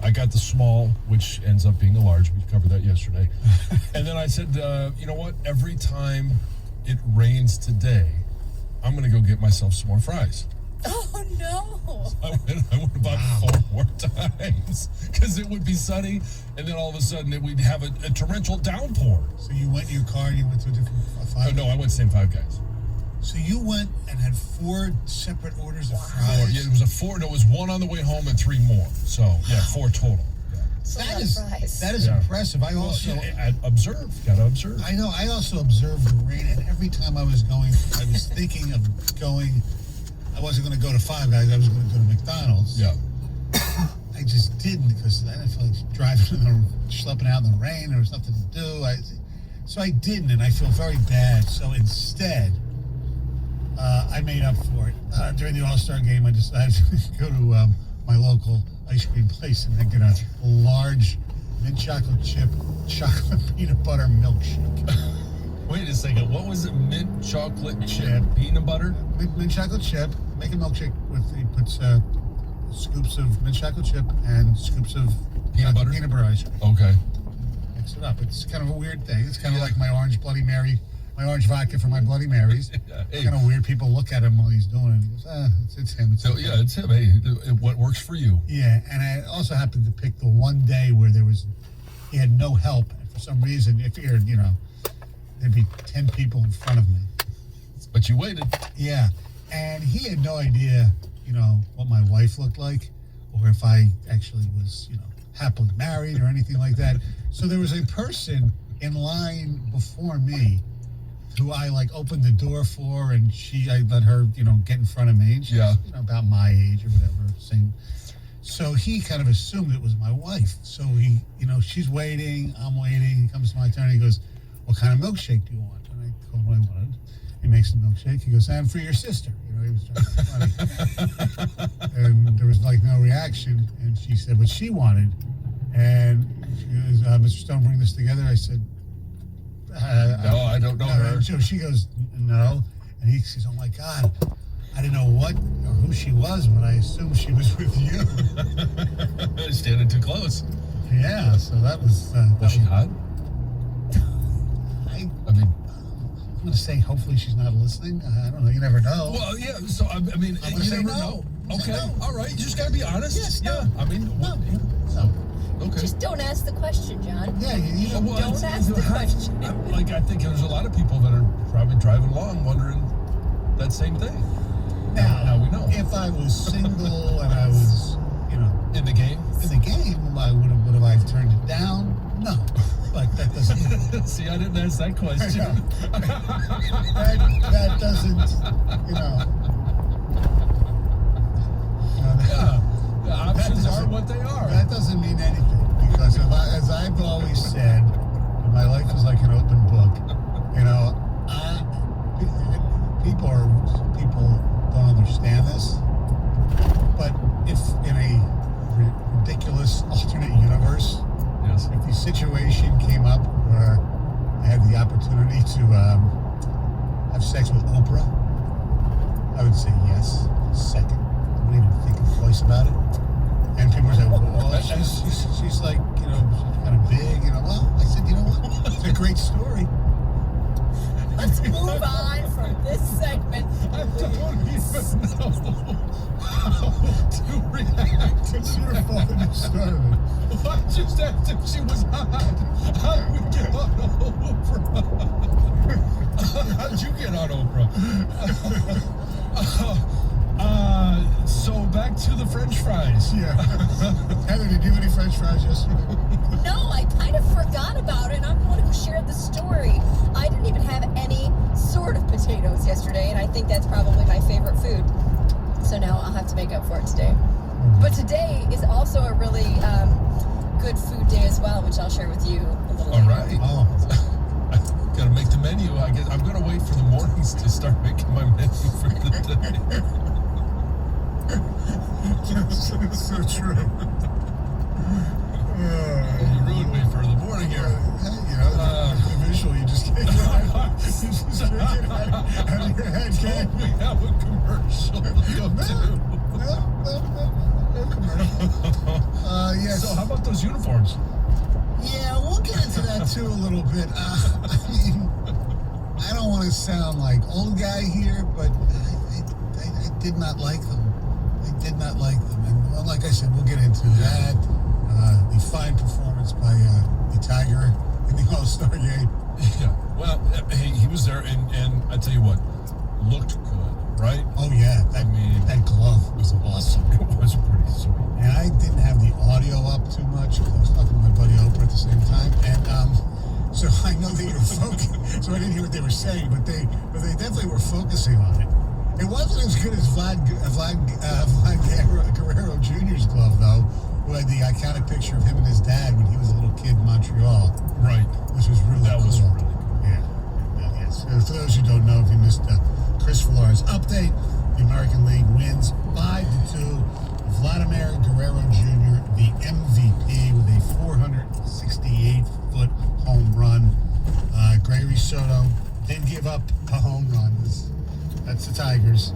I got the small, which ends up being a large. We covered that yesterday. And then I said, you know what? Every time it rains today, I'm going to go get myself some more fries. Oh, no. I went about 4 more times because it would be sunny, and then all of a sudden we'd have a torrential downpour. So you went in your car and you went to a different Oh, no, I went same Five Guys. So you went and had 4 separate orders of fries? Yeah, it was a 4. No, it was 1 on the way home and 3 more. So, yeah, 4 total. That is impressive. I also Gotta observe. I know. I also observed the rain, and every time I was going, I was thinking of going. I wasn't going to go to Five Guys. I was going to go to McDonald's. Yeah. I just didn't because I didn't feel like driving schlepping out in the rain. There was nothing to do. So I didn't, and I feel very bad. So instead, I made up for it. During the All-Star game, I decided to go to my local ice cream place and I get a large mint chocolate chip chocolate peanut butter milkshake. Wait a second. What was it? Mint chocolate chip peanut butter? Mint chocolate chip. Make a milkshake with he puts scoops of mint chocolate chip and scoops of peanut butter ice cream. Okay. Mix it up. It's kind of a weird thing. It's kind of like my orange Bloody Mary, my orange vodka for my Bloody Marys. It's kind of weird. People look at him while he's doing it. He goes, it's him. So yeah, it's him. Hey, what works for you? Yeah, and I also happened to pick the one day where he had no help. And for some reason, I figured, there'd be 10 people in front of me. But you waited. Yeah. And he had no idea, what my wife looked like or if I actually was, happily married or anything like that. So there was a person in line before me who I opened the door for, and I let her, get in front of me. And she's, about my age or whatever. So he kind of assumed it was my wife. So he, she's waiting, I'm waiting. He comes to my turn. He goes, "What kind of milkshake do you want?" And I told him what I wanted. He makes the milkshake. He goes, "And for your sister." He was trying to be funny. And there was no reaction. And she said what she wanted. And she goes, "Mr. Stone, bring this together." I said, "No, I don't know her." So she goes, "No." And he says, "Oh my God, I didn't know what or who she was, but I assumed she was with you." Standing too close. Yeah, so that was... was she hot? I'm going to say hopefully she's not listening. I don't know. You never know. Well, yeah. So, you never know. Okay. No. All right. You just got to be honest. Yes, yeah. no. No. Okay. Just don't ask the question, John. Yeah, don't ask the question. I think there's a lot of people that are probably driving along wondering that same thing. Now we know. If I was single and I was, in the game, would have I turned it down? No, but that doesn't. See, I didn't ask that question. that doesn't, The options are what they are. That doesn't mean anything because as I've always said, my life is like an open book. People don't understand this, but if in a ridiculous alternate universe, yes, if the situation came up where I had the opportunity to have sex with Oprah, I would say yes. Second, I wouldn't even think twice about it. And people say, "Well, she's like, she's kind of big, Well, I said, you know what? It's a great story. Let's move on from this segment. I don't even know how to react to It's your fault that you started it. I just asked if she was hot. How did we get on Oprah? How'd you get on Oprah? So back to the French fries. Yeah. Heather, did you have any French fries yesterday? No, I kind of forgot about it. I'm the one who shared the story. I didn't even have any sort of potatoes yesterday, and I think that's probably my favorite food. So now I'll have to make up for it today. But today is also a really good food day as well, which I'll share with you a little later. All right. I gotta make the menu. I guess I'm gonna wait for the mornings to start making my menu for the day. It's so true. You ruined me for the morning here. The visual you just can't get out of your head, can't We have a commercial to go to. No commercial. So how about those uniforms? Yeah, we'll get into that too a little bit. I mean, I don't want to sound like old guy here, but I did not like them. I did not like them. And well, like I said, we'll get into that. The fine performance by the Tiger in the All-Star game. Yeah. Well, hey, he was there, and I tell you what, looked good, right? Oh, yeah. That glove was awesome. It was pretty sweet. And I didn't have the audio up too much because I was talking to my buddy Oprah at the same time. And so I know they were focusing, so I didn't hear what they were saying, but they definitely were focusing on it. It wasn't as good as Vlad Guerrero Jr.'s glove, though, who had the iconic picture of him and his dad when he was a little kid in Montreal. Right. Which was really That cool. was really cool. Yeah. Yes. For those who don't know, if you missed Chris Villar's update, the American League wins 5-2. Vladimir Guerrero Jr., the MVP, with a 468-foot home run. Gregory Soto didn't give up a home run. That's the Tigers.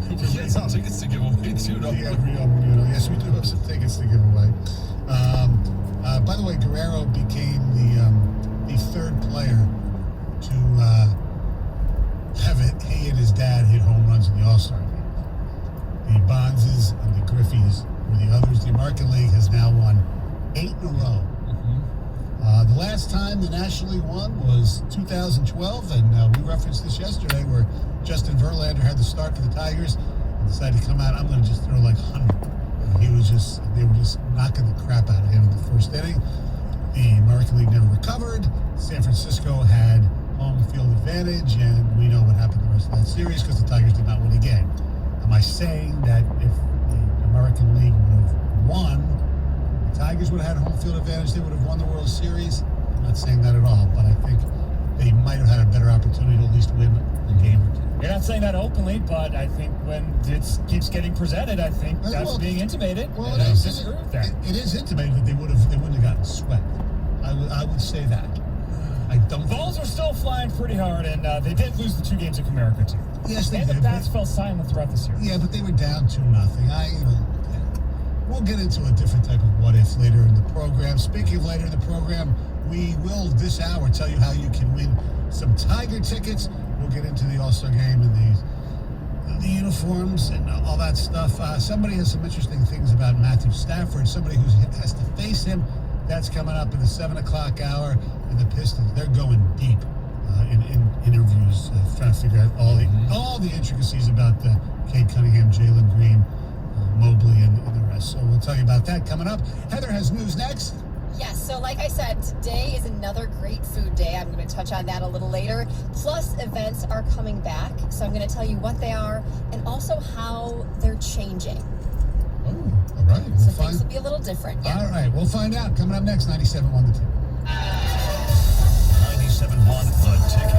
We had some tickets to give away, too, don't we? Yes, we do have some tickets to give away. By the way, Guerrero became the third player to have it. He and his dad hit home runs in the All-Star game. The Bonzes and the Griffies were the others. The American League has now won 8 in a row. The last time the National League won was 2012, and we referenced this yesterday, where Justin Verlander had the start for the Tigers and decided to come out. I'm going to just throw like 100. They were just knocking the crap out of him in the first inning. The American League never recovered. San Francisco had home field advantage, and we know what happened the rest of that series because the Tigers did not win a game. Am I saying that if the American League would have won, the Tigers would have had home field advantage, they would have won the World Series? I'm not saying that at all, but I think they might have had a better opportunity to at least win a game or two. You're not saying that openly, but I think when it keeps getting presented, I think that's being intimated. Well, and I disagree with that. It is intimated that they wouldn't have gotten swept. I would say that. I don't. Balls are still flying pretty hard, and they did lose the 2 games at Comerica too. Yes, they and did. the bats fell silent throughout the series. Yeah, but they were down 2-0. We'll get into a different type of what if later in the program. Speaking of later in the program, we will this hour tell you how you can win some Tiger tickets. We'll get into the All-Star game and the uniforms and all that stuff. Somebody has some interesting things about Matthew Stafford. Somebody who has to face him. That's coming up in the 7 o'clock hour. And the Pistons, they're going deep in interviews, trying to figure out all the intricacies about Cade Cunningham, Jalen Green, Mobley, and the rest. So we'll tell you about that coming up. Heather has news next. Yes, so like I said, today is another great food day. I'm going to touch on that a little later. Plus, events are coming back, so I'm going to tell you what they are and also how they're changing. Oh, all right. So things will be a little different. Yeah. All right, we'll find out. Coming up next, 97.1 The Ticket. 97.1 The Ticket.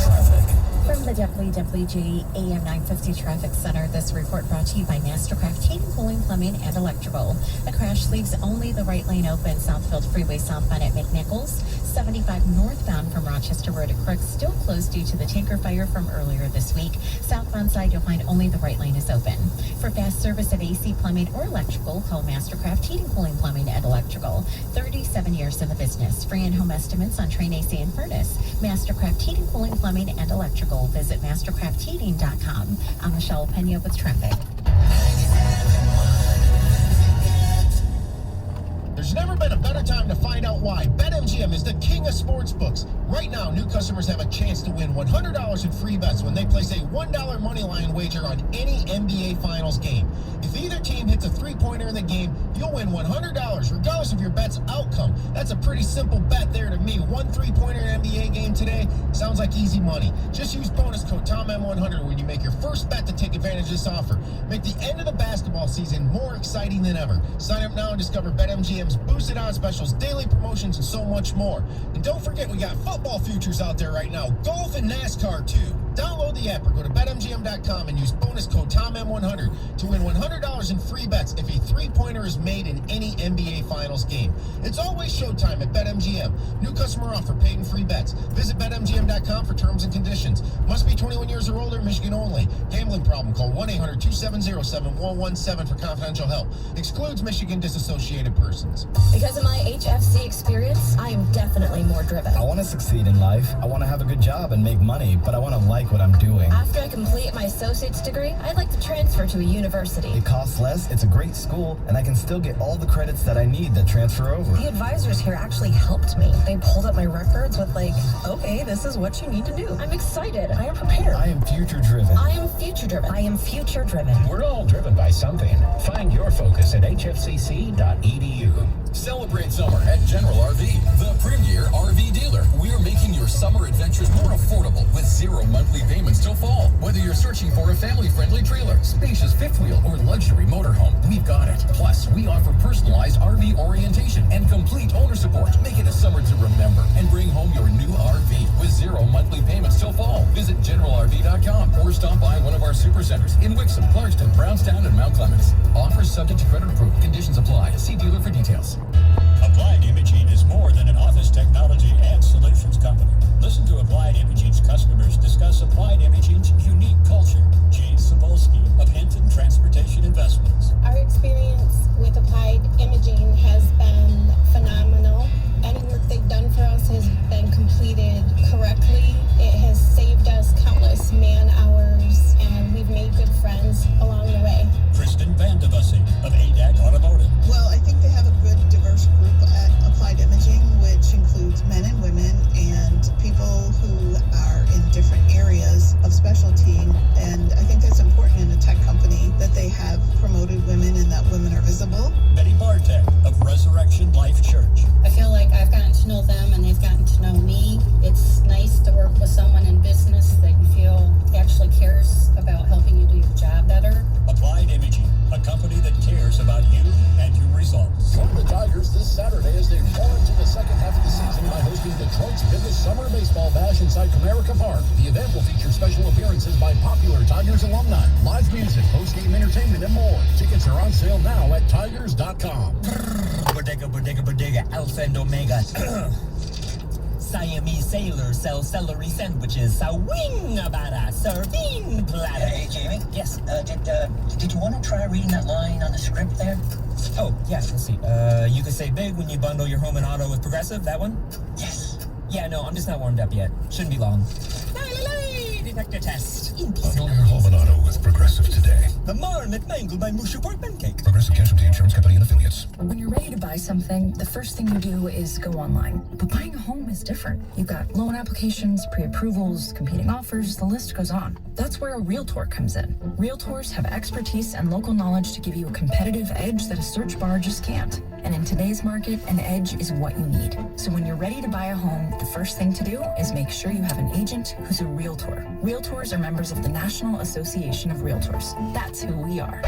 Traffic. From the WWJ AM 950 Traffic Center, this report brought to you by Mastercraft Heating, Cooling, Plumbing, and Electrical. A crash leaves only the right lane open. Southfield Freeway southbound at McNichols. 75 northbound from Rochester Road at Crook still closed due to the tanker fire from earlier this week. Southbound side, you'll find only the right lane is open. For fast service of AC plumbing or electrical, call Mastercraft Heating, Cooling, Plumbing, and Electrical. 37 years in the business. Free in-home estimates on Train AC and furnace. Mastercraft Heating, Cooling, Plumbing, and Electrical. Visit mastercraftheating.com. I'm Michelle Pena with traffic. There's never been a better time to find out why BetMGM is the king of sportsbooks. Right now, new customers have a chance to win $100 in free bets when they place a $1 moneyline wager on any NBA Finals game. If either team hits a three-pointer in the game, you'll win $100 regardless of your bet's outcome. That's a pretty simple bet there to me. 1 3-pointer in an NBA game today sounds like easy money. Just use bonus code TOMM100 when you make your first bet to take advantage of this offer. Make the end of the basketball season more exciting than ever. Sign up now and discover BetMGM's boosted odds specials, daily promotions, and so much more. And don't forget, we got football futures out there right now, golf and NASCAR too. Download the app or go to BetMGM.com and use bonus code TOMM100 to win $100 in free bets if a three-pointer is made in any NBA Finals Seattle's game. It's always showtime at BetMGM. New customer offer, paid and free bets. Visit BetMGM.com for terms and conditions. Must be 21 years or older, Michigan only. Gambling problem, call 1-800-270-7117 for confidential help. Excludes Michigan disassociated persons. Because of my HFC experience, I am definitely more driven. I want to succeed in life. I want to have a good job and make money, but I want to like what I'm doing. After I complete my associate's degree, I'd like to transfer to a university. It costs less, it's a great school, and I can still get all the credits that I need to transfer over. The advisors here actually helped me. They pulled up my records with okay, this is what you need to do. I'm excited. I am prepared. I am future driven. I am future driven. I am future driven. We're all driven by something. Find your focus at hfcc.edu. Celebrate summer at General RV, the premier RV dealer. We're making your summer adventures more affordable with 0 monthly payments till fall. Whether you're searching for a family-friendly trailer, spacious fifth wheel, or luxury motorhome, we've got it. Plus, we offer personalized RV orientation and complete owner support. Make it a summer to remember and bring home your new RV with 0 monthly payments till fall. Visit GeneralRV.com or stop by one of our super centers in Wixom, Clarkston, Brownstown, and Mount Clemens. Offers subject to credit approval. Conditions apply. See dealer for details. Applied Imaging is more than an office technology and solutions company. Listen to Applied Imaging's customers discuss Applied Imaging's unique culture. Jane Sapolsky of Hinton Transportation Investments. Our experience with Applied Imaging has been phenomenal. Any work they've done for us has been completed correctly. It has saved us countless man hours, and we've made good friends along the way. Kristen Vandevussing of ADAC Automotive. Well, I think they have a good diverse group at Applied Imaging, which includes men and women and people who are in different areas of specialty. And I think that's important in a tech company that they have promoted women and that women are visible. Betty Bartek of Resurrection Life Church. I feel like I've gotten to know them and they've gotten to know me. It's nice to work with someone in business that you feel actually cares about helping you do your job better. Applied Imaging, a company that cares about you and your results. Join the Tigers this Saturday as they roar into the second half of the season by hosting Detroit's biggest summer baseball bash inside Comerica Park. The event will feature special appearances by popular Tigers alumni, live music, post-game entertainment, and more. Tickets are on sale now at Tigers.com. Bodega, Alpha and Omega. Siamese sailors sell celery sandwiches. Sawingabara serving platter. Hey, Jamie. Yes. Did you want to try reading that line on the script there? Oh, yeah, let's see. You could say big when you bundle your home and auto with Progressive, that one? Yes. Yeah, no, I'm just not warmed up yet. Shouldn't be long. Detector test. Bundle your home and auto with Progressive today. The marmot mangled by Mushu pork pancake. Progressive Casualty Insurance Company and affiliates. When you're ready to buy something, the first thing you do is go online. But buying a home is different. You've got loan applications, pre-approvals, competing offers, the list goes on. That's where a Realtor comes in. Realtors have expertise and local knowledge to give you a competitive edge that a search bar just can't. And in today's market, an edge is what you need. So when you're ready to buy a home, the first thing to do is make sure you have an agent who's a Realtor. Realtors are members of the National Association of Realtors. That's who we are.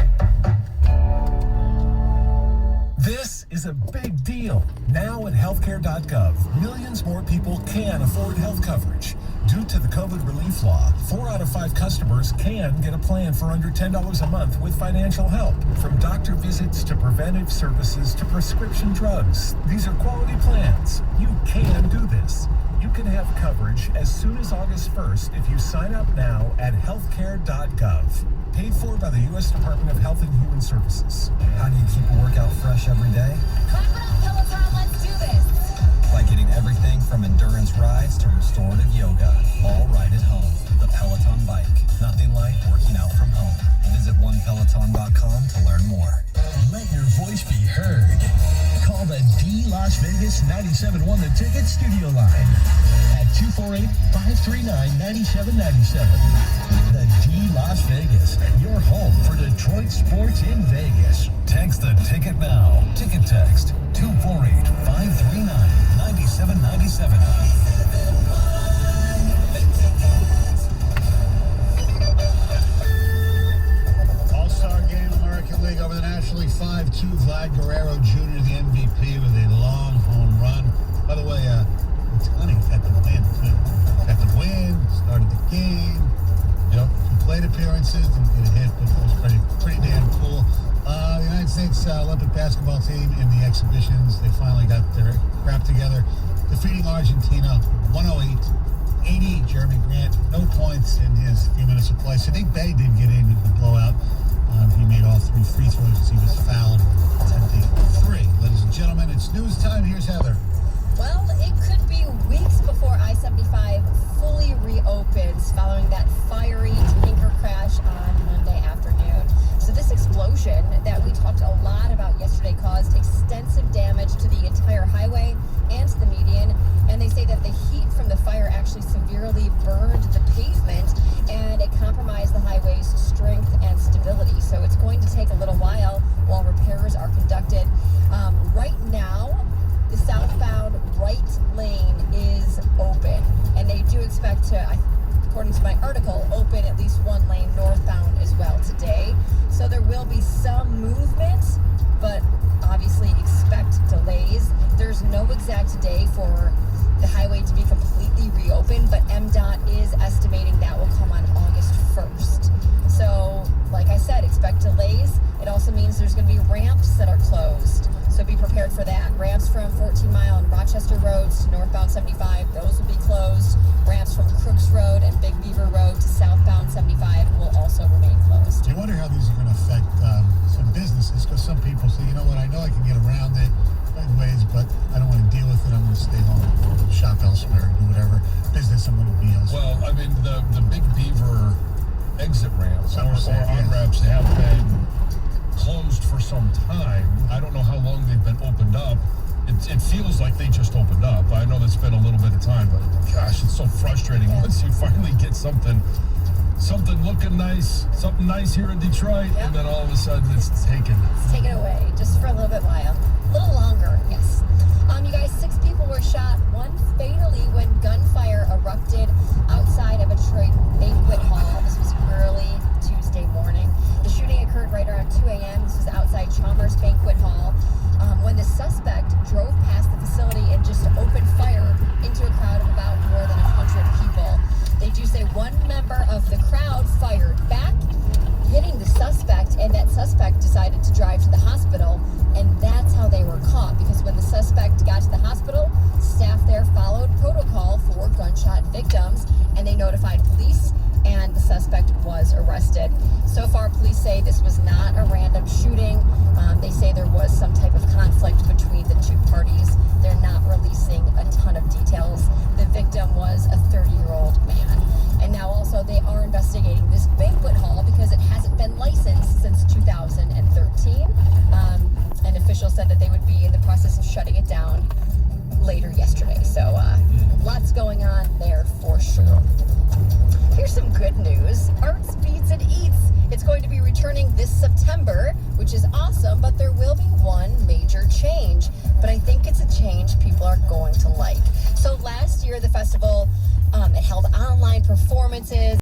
This is a big deal. Now at healthcare.gov, millions more people can afford health coverage. Due to the COVID relief law, 4 out of 5 customers can get a plan for under $10 a month with financial help. From doctor visits to preventive services to prescription drugs, these are quality plans. You can do this. You can have coverage as soon as August 1st if you sign up now at healthcare.gov. Paid for by the U.S. Department of Health and Human Services. How do you keep a workout fresh every day? Clap it up, Peloton, let's do this. By getting everything from endurance rides to restorative yoga, all right at home. The Peloton bike. Nothing like working out from home. Visit onepeloton.com to learn more. Let your voice be heard. Call the D Las Vegas 97.1 The Ticket studio line at 248-539-9797. The D Las Vegas, your home for Detroit sports in Vegas. Text the ticket now. Ticket text 248-539-9797. All-Star Game, American League over the National League 5-2. Vlad Guerrero Jr., the MVP, with a long home run. By the way, Ohtani got the win, too. Got the win, started the game. Yep. Some plate appearances, didn't get a hit, but it was pretty damn cool. The United States Olympic basketball team in the exhibitions They finally got their crap together, defeating Argentina 108-80. Jeremy Grant, no points in his few minutes of play. Sadiq Bey did get in the blowout. He made all 3 free throws as he was fouled, attempting 3. Ladies and gentlemen, it's news time. Here's Heather. Well, it could be weeks before I-75 fully reopens following that fiery tanker crash on Monday afternoon. So this explosion that we talked a lot about yesterday caused extensive damage to the entire highway and to the median. And they say that the heat from the fire actually severely burned the pavement and it compromised the highway's strength and stability. So it's going to take a little while repairs are conducted. Right now, the southbound right lane is open, and they do expect to, according to my article, open at least one lane northbound as well today. So there will be some movement, but obviously expect delays. There's no exact day for the highway to be completely reopened, but MDOT is estimating that will come on August 1st. So, like I said, expect delays. It also means there's going to be ramps that are closed. So be prepared for that. Ramps from 14 Mile and Rochester Roads to northbound 75, those will be closed. Ramps from Crooks Road and Big Beaver Road to southbound 75 will also remain closed. I wonder how these are going to affect some businesses, because some people say, you know what, I know I can get around it ways, but I don't want to deal with it. I'm going to stay home, shop elsewhere, do whatever business I'm going to be elsewhere. Well, I mean, the Big Beaver exit ramps or on-ramps have been closed for some time. I don't know how long they've been opened up. It feels like they just opened up. I know that's been a little bit of time, but gosh, it's so frustrating once you finally get something looking nice, something nice here in Detroit, and then all of a sudden it's taken. It's taken away just for a little bit while. A little longer, yes. You guys, 6 people were shot, one fatally when gunfire erupted outside of a Detroit banquet hall. This was early Tuesday morning. The shooting occurred right around 2 a.m. This was outside Chalmers Banquet Hall. When the suspect drove past the facility and just opened fire into a crowd of about more than 100 people. They do say one member of the crowd fired back, hitting the suspect, and that suspect decided to drive to the hospital, and that's how they were caught, because when the suspect got to the hospital, staff there followed protocol for gunshot victims, and they notified police, and the suspect was arrested. So far, police say this was not a random shooting. They say there was some type of conflict between the two parties. They're not releasing a ton of details. The victim was a 30-year-old man. And now also they are investigating this banquet hall because it hasn't been licensed since 2013. And officials said that they would be in the process of shutting it down later yesterday. So lots going on there for sure. Here's some good news. Arts Beats and Eats. It's going to be returning this September, which is awesome, but there will be one major change. But I think it's a change people are going to like. So last year, the festival, it held online performances.